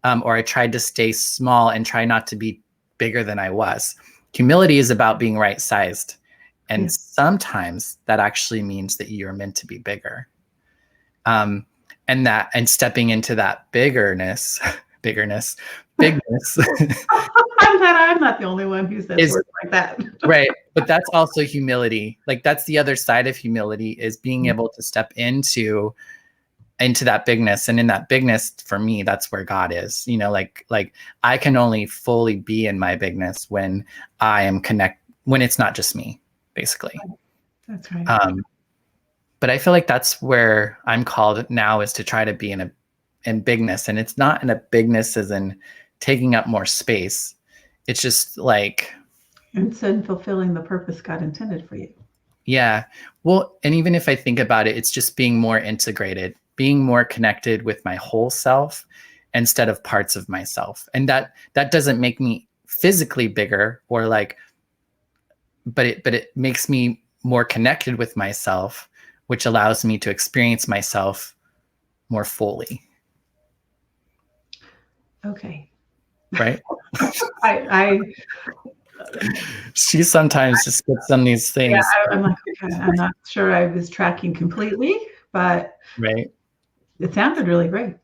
or I tried to stay small and try not to be bigger than I was. Humility is about being right-sized. And sometimes that actually means that you're meant to be bigger. And stepping into that bigness. I'm glad I'm not the only one who says words like that. Right. But that's also humility. Like that's the other side of humility, is being able to step into that bigness. And in that bigness, for me, that's where God is. You know, like I can only fully be in my bigness when I am when it's not just me, basically. That's right. But I feel like that's where I'm called now, is to try to be in bigness. And it's not in a bigness as in taking up more space. It's just like, it's in fulfilling the purpose God intended for you. Yeah. Well, and even if I think about it, it's just being more integrated, being more connected with my whole self instead of parts of myself. And that doesn't make me physically bigger, or like, but it makes me more connected with myself, which allows me to experience myself more fully. Okay. Right? She sometimes just gets on these things. Yeah, I'm like, okay, I'm not sure I was tracking completely, but it sounded really great.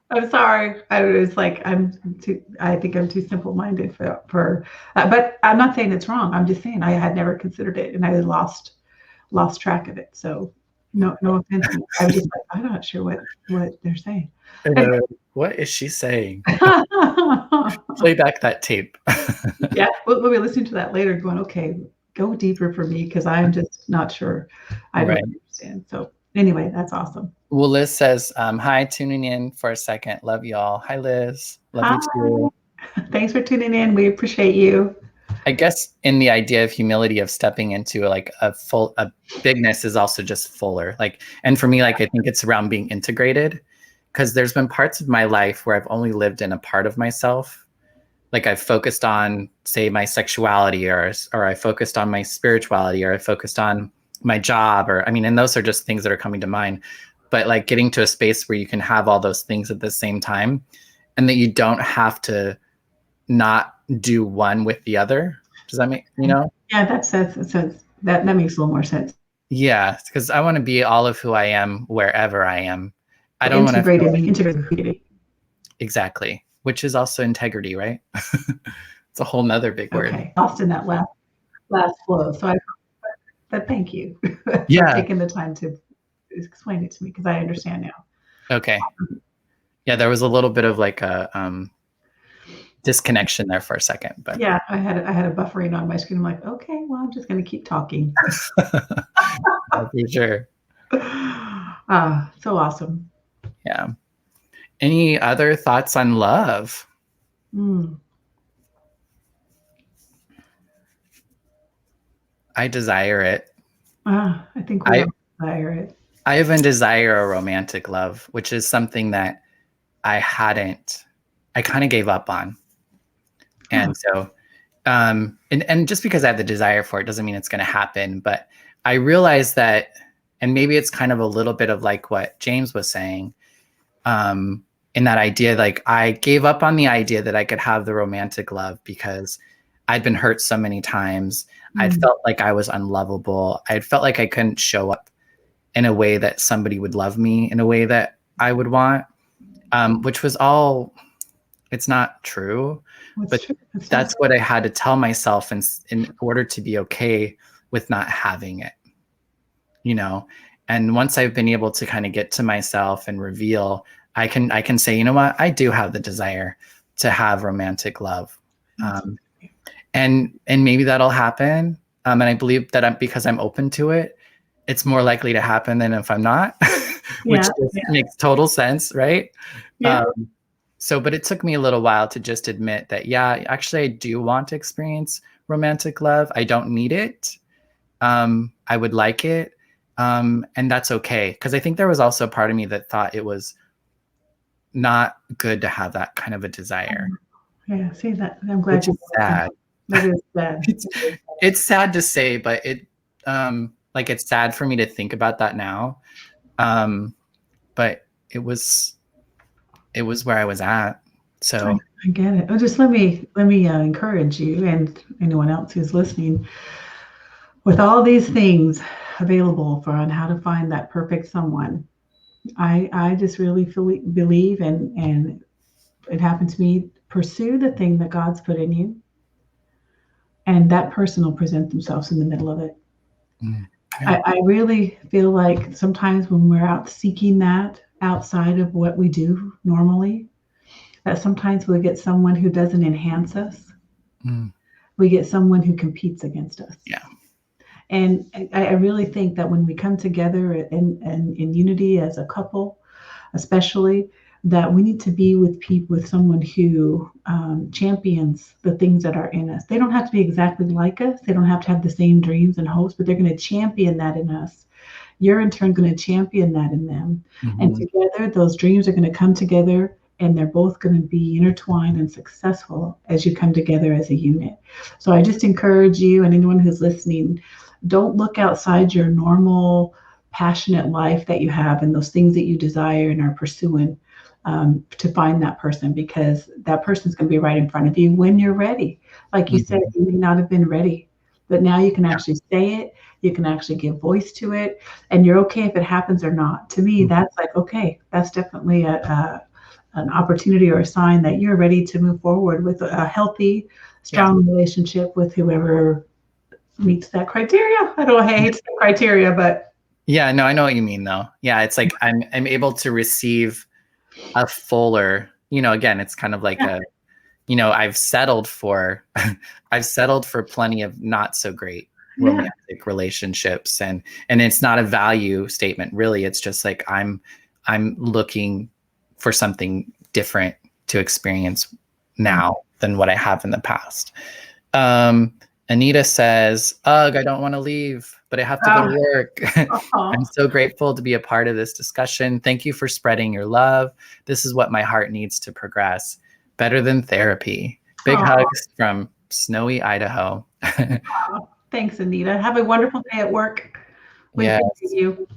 I'm sorry. I was like, I think I'm too simple-minded for but I'm not saying it's wrong. I'm just saying I had never considered it, and I lost track of it. So no offense. I was just like, I'm not sure what they're saying. What is she saying? Play back that tape. Yeah, we'll be listening to that later going, okay, go deeper for me, because I'm just not sure I don't understand. So anyway, that's awesome. Well, Liz says, hi, tuning in for a second. Love y'all. Hi, Liz. Love you too. Thanks for tuning in. We appreciate you. I guess in the idea of humility, of stepping into like a bigness, is also just fuller. Like, and for me, like, I think it's around being integrated, because there's been parts of my life where I've only lived in a part of myself. Like I've focused on, say, my sexuality, or I focused on my spirituality, or I focused on my job, or, I mean, and those are just things that are coming to mind. But like getting to a space where you can have all those things at the same time, and that you don't have to not do one with the other. Does that make, you know? Yeah, that makes a little more sense. Yeah, because I want to be all of who I am wherever I am. I don't want to feel Integrated. exactly, which is also integrity, right? It's a whole nother big word. Okay, lost in that last flow. But thank you for Yeah. taking the time to explain it to me because I understand now. Okay. Yeah, there was a little bit of like a disconnection there for a second, but yeah, I had a buffering on my screen. I'm like, okay, well, I'm just going to keep talking. for sure. So awesome. Yeah. Any other thoughts on love? Mm. I desire it. I think we all desire it. I even desire a romantic love, which is something that I kind of gave up on. And so, and just because I have the desire for it doesn't mean it's going to happen. But I realize that, and maybe it's kind of a little bit of like what James was saying, in that idea, like I gave up on the idea that I could have the romantic love because I'd been hurt so many times. I'd felt like I was unlovable. I'd felt like I couldn't show up in a way that somebody would love me in a way that I would want, which was all, it's not true, but that's what I had to tell myself in order to be okay with not having it, you know? And once I've been able to kind of get to myself and reveal, I can say, you know what, I do have the desire to have romantic love. And maybe that'll happen. And I believe that because I'm open to it, it's more likely to happen than if I'm not, which makes total sense, right? Yeah. But it took me a little while to just admit that, yeah, actually I do want to experience romantic love. I don't need it. I would like it. And that's okay. Because I think there was also a part of me that thought it was not good to have that kind of a desire. Yeah, see that. I'm glad. Which is sad. That is sad. It's sad to say, but it's sad for me to think about that now. But it was where I was at. So I get it. Oh, just let me encourage you and anyone else who's listening. With all these things available for on how to find that perfect someone, I just really believe and it happened to me. Pursue the thing that God's put in you, and that person will present themselves in the middle of it. I really feel like sometimes when we're out seeking that outside of what we do normally, that sometimes we get someone who doesn't enhance us. We get someone who competes against us. Yeah. And I really think that when we come together in unity as a couple, especially, that we need to be with someone who champions the things that are in us. They don't have to be exactly like us. They don't have to have the same dreams and hopes, but they're going to champion that in us. You're in turn going to champion that in them. And together, those dreams are going to come together, and they're both going to be intertwined and successful as you come together as a unit. So I just encourage you and anyone who's listening, don't look outside your normal, passionate life that you have and those things that you desire and are pursuing to find that person, because that person's going to be right in front of you when you're ready. Like you said, you may not have been ready, but now you can actually say it. You can actually give voice to it, and you're okay if it happens or not. To me, that's like, okay, that's definitely an opportunity or a sign that you're ready to move forward with a healthy, strong relationship with whoever meets that criteria. I hate the criteria, but yeah, no, I know what you mean though. Yeah, it's like I'm able to receive a fuller, again, it's kind of like I've settled for plenty of not so great romantic relationships, and it's not a value statement really. It's just like I'm looking for something different to experience now than what I have in the past. Anita says, ugh, I don't want to leave, but I have to go to work. I'm so grateful to be a part of this discussion. Thank you for spreading your love. This is what my heart needs to progress. Better than therapy. Big hugs from snowy Idaho. Thanks, Anita. Have a wonderful day at work. Yes. You.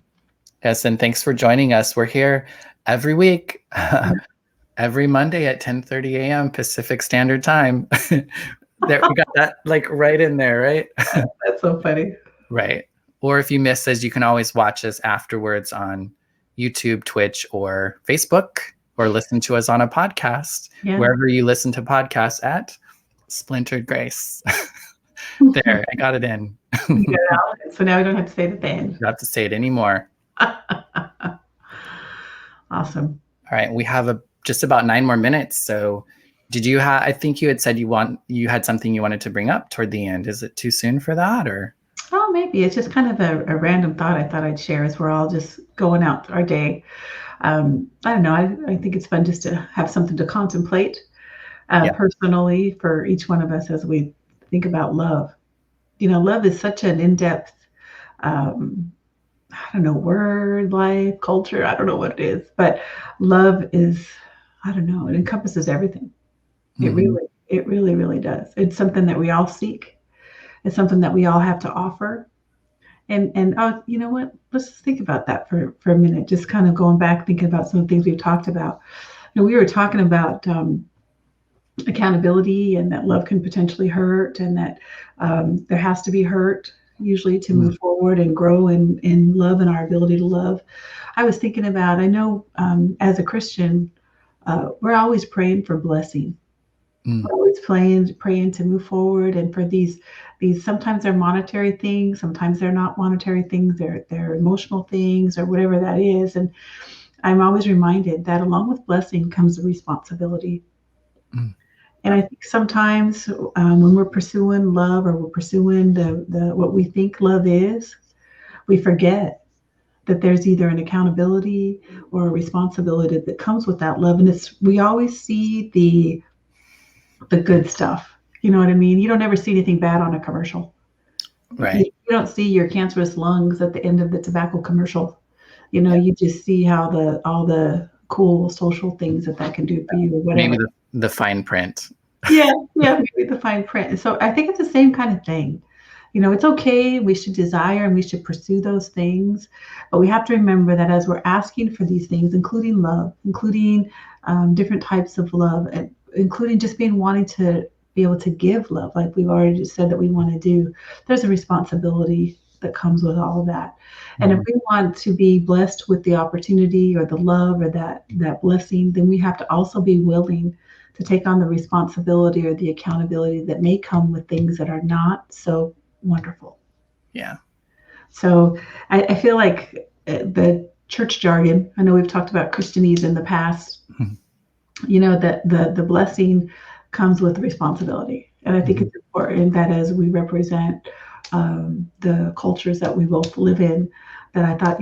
Yes, and thanks for joining us. We're here every week, every Monday at 10:30 a.m. Pacific Standard Time. There, we got that like right in there, right? That's so funny. Right. Or if you miss us, you can always watch us afterwards on YouTube, Twitch, or Facebook, or listen to us on a podcast, wherever you listen to podcasts at Splintered Grace. There, I got it in. You got it out. So now we don't have to say the thing. You don't have to say it anymore. Awesome. All right, we have just about 9 more minutes. So did you have, I think you had said you had something you wanted to bring up toward the end. Is it too soon for that, or? Oh, maybe. It's just kind of a random thought I thought I'd share as we're all just going out our day. I don't know. I think it's fun just to have something to contemplate personally for each one of us as we think about love. Love is such an in-depth, I don't know, word, life, culture. I don't know what it is, but love is, I don't know, it encompasses everything. Mm-hmm. It really does. It's something that we all seek. It's something that we all have to offer. And oh, you know what? Let's just think about that for a minute. Just kind of going back, thinking about some of the things we've talked about. We were talking about accountability, and that love can potentially hurt, and that there has to be hurt usually to move forward and grow in love and our ability to love. I was thinking about, I know as a Christian, we're always praying for blessing. We're always praying to move forward, and for these sometimes they're monetary things, sometimes they're not monetary things, they're emotional things or whatever that is. And I'm always reminded that along with blessing comes the responsibility. And I think sometimes when we're pursuing love, or we're pursuing the what we think love is, we forget that there's either an accountability or a responsibility that comes with that love. And we always see the good stuff. You know what I mean? You don't ever see anything bad on a commercial. Right. You don't see your cancerous lungs at the end of the tobacco commercial. You just see how all the cool social things that can do for you or whatever. Maybe the fine print. Yeah, maybe the fine print. So I think it's the same kind of thing. It's okay. We should desire and we should pursue those things. But we have to remember that as we're asking for these things, including love, including different types of love, and including just wanting to be able to give love, like we've already just said that we want to do, there's a responsibility that comes with all of that. And if we want to be blessed with the opportunity or the love or that blessing, then we have to also be willing to take on the responsibility or the accountability that may come with things that are not so wonderful. Yeah. So I feel like the church jargon, I know we've talked about Christianese in the past, that the blessing comes with responsibility. And I think it's important that as we represent the cultures that we both live in, that I thought,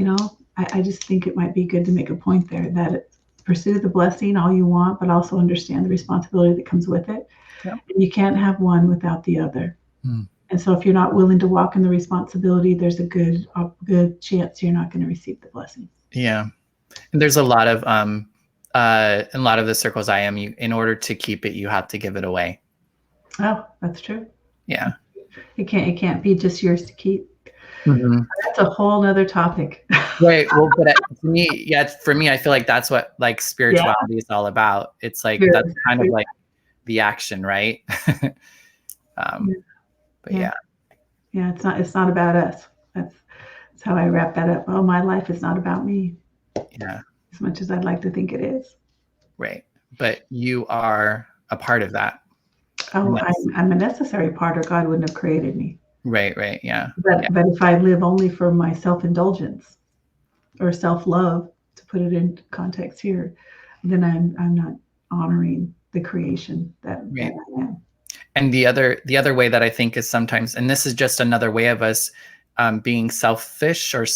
I just think it might be good to make a point there that pursue the blessing all you want, but also understand the responsibility that comes with it. Yeah. And you can't have one without the other. And so if you're not willing to walk in the responsibility, there's a good chance you're not going to receive the blessing. Yeah. And there's a lot of in a lot of the circles I am, in order to keep it, you have to give it away. Oh, that's true. Yeah. It can't be just yours to keep. That's a whole nother topic. Right. Well, but for me, I feel like that's what like spirituality is all about. It's like that's kind of like the action, right? But yeah, it's not about us. That's how I wrap that up. Oh, my life is not about me. Yeah. As much as I'd like to think it is. Right. But you are a part of that. Oh, I'm a necessary part, or God wouldn't have created me. Right. Yeah. But if I live only for my self-indulgence or self-love, to put it in context here, then I'm not honoring the creation that I am. And the other way that I think is sometimes, and this is just another way of us being selfish or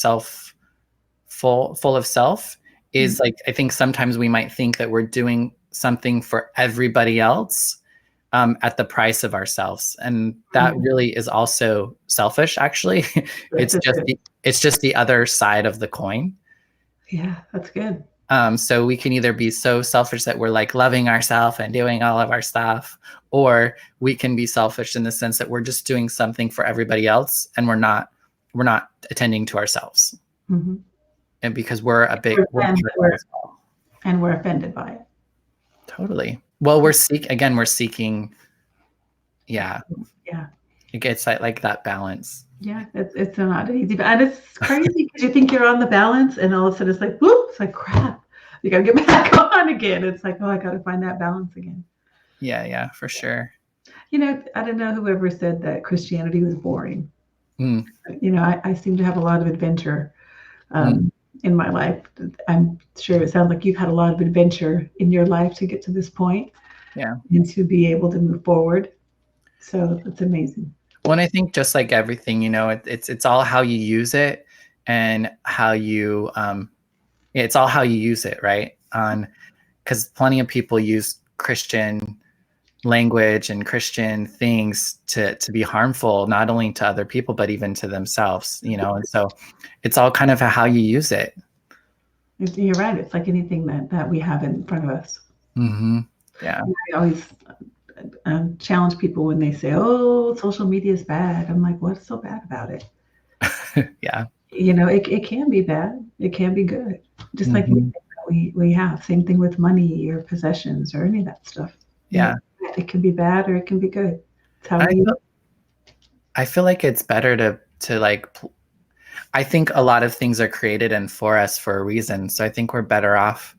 full of self, is like, I think sometimes we might think that we're doing something for everybody else at the price of ourselves, and that really is also selfish. Actually, it's just the other side of the coin. Yeah, that's good. So we can either be so selfish that we're like loving ourselves and doing all of our stuff, or we can be selfish in the sense that we're just doing something for everybody else, and we're not attending to ourselves. And because we're offended by it. Totally. Well, we're seeking. Yeah. It gets like that balance. Yeah, it's not easy, and it's crazy because you think you're on the balance, and all of a sudden it's like, whoop! It's like crap. You gotta get back on again. It's like, oh, I gotta find that balance again. Yeah, for sure. I don't know whoever said that Christianity was boring. Mm. I seem to have a lot of adventure Mm. in my life. I'm sure it sounds like you've had a lot of adventure in your life to get to this point. Yeah. And to be able to move forward. So it's amazing. Well, I think just like everything, it's all how you use it and how you, it's all how you use it, right? Because plenty of people use Christian language and Christian things to be harmful, not only to other people, but even to themselves, and so it's all kind of how you use it. You're right. It's like anything that we have in front of us. Mm-hmm. Yeah. I always challenge people when they say, oh, social media is bad. I'm like, what's so bad about it? Yeah. It can be bad. It can be good. Just like anything that we have. Same thing with money or possessions or any of that stuff. Yeah. It can be bad or it can be good. It's how I feel like it's better to like, I think a lot of things are created and for us for a reason. So I think we're better off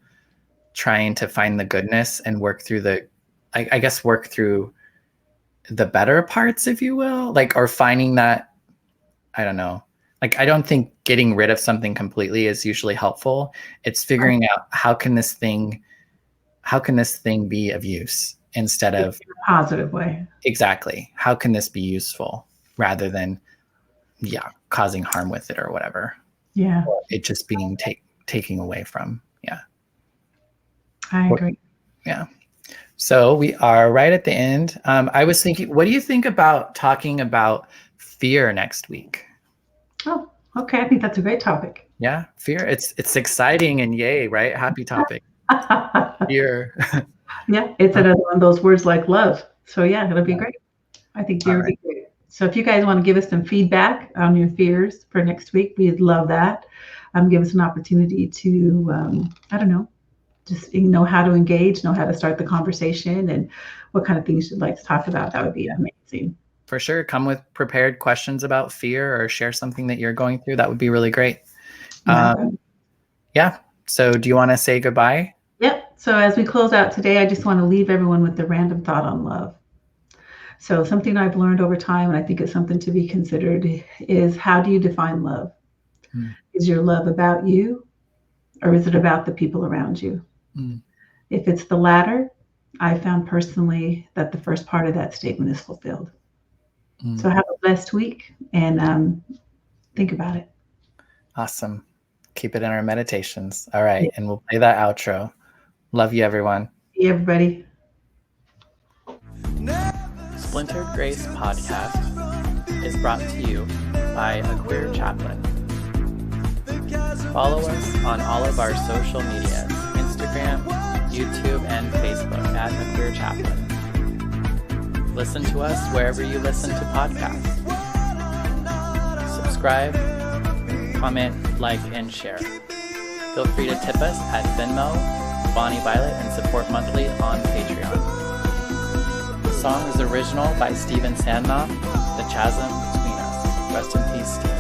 trying to find the goodness and work through work through the better parts, if you will, or finding that, I don't know. I don't think getting rid of something completely is usually helpful. It's figuring out how can this thing be of use instead of in a positive way. Exactly. How can this be useful rather than, causing harm with it or whatever. Yeah. Or it just being taking away from. Yeah. I agree. Yeah. So we are right at the end. I was thinking, what do you think about talking about fear next week? Oh, okay. I think that's a great topic. Yeah, fear. It's exciting and yay, right? Happy topic. Fear. Yeah, it's another one of those words like love. So yeah, it'll be great. I think fear would be great. So if you guys want to give us some feedback on your fears for next week, we'd love that. Give us an opportunity to, I don't know, just know how to engage, know how to start the conversation, and what kind of things you'd like to talk about. That would be amazing. For sure. Come with prepared questions about fear or share something that you're going through. That would be really great. Yeah. So do you want to say goodbye? Yep. So as we close out today, I just want to leave everyone with the random thought on love. So something I've learned over time, and I think it's something to be considered, is how do you define love? Is your love about you, or is it about the people around you? If it's the latter, I found personally that the first part of that statement is fulfilled. So have a blessed week and think about it. Awesome. Keep it in our meditations. All right. And we'll play that outro. Love you, everyone. See you, everybody. Splintered Grace podcast is brought to you by a queer chaplain. Follow us on all of our social medias, Instagram, YouTube, and Facebook at a queer chaplain. Listen to us wherever you listen to podcasts. Subscribe, comment, like, and share. Feel free to tip us at Venmo, Bonnie Violet, and support monthly on Patreon. The song is original by Steven Sandnoff, The Chasm Between Us. Rest in peace, Steven.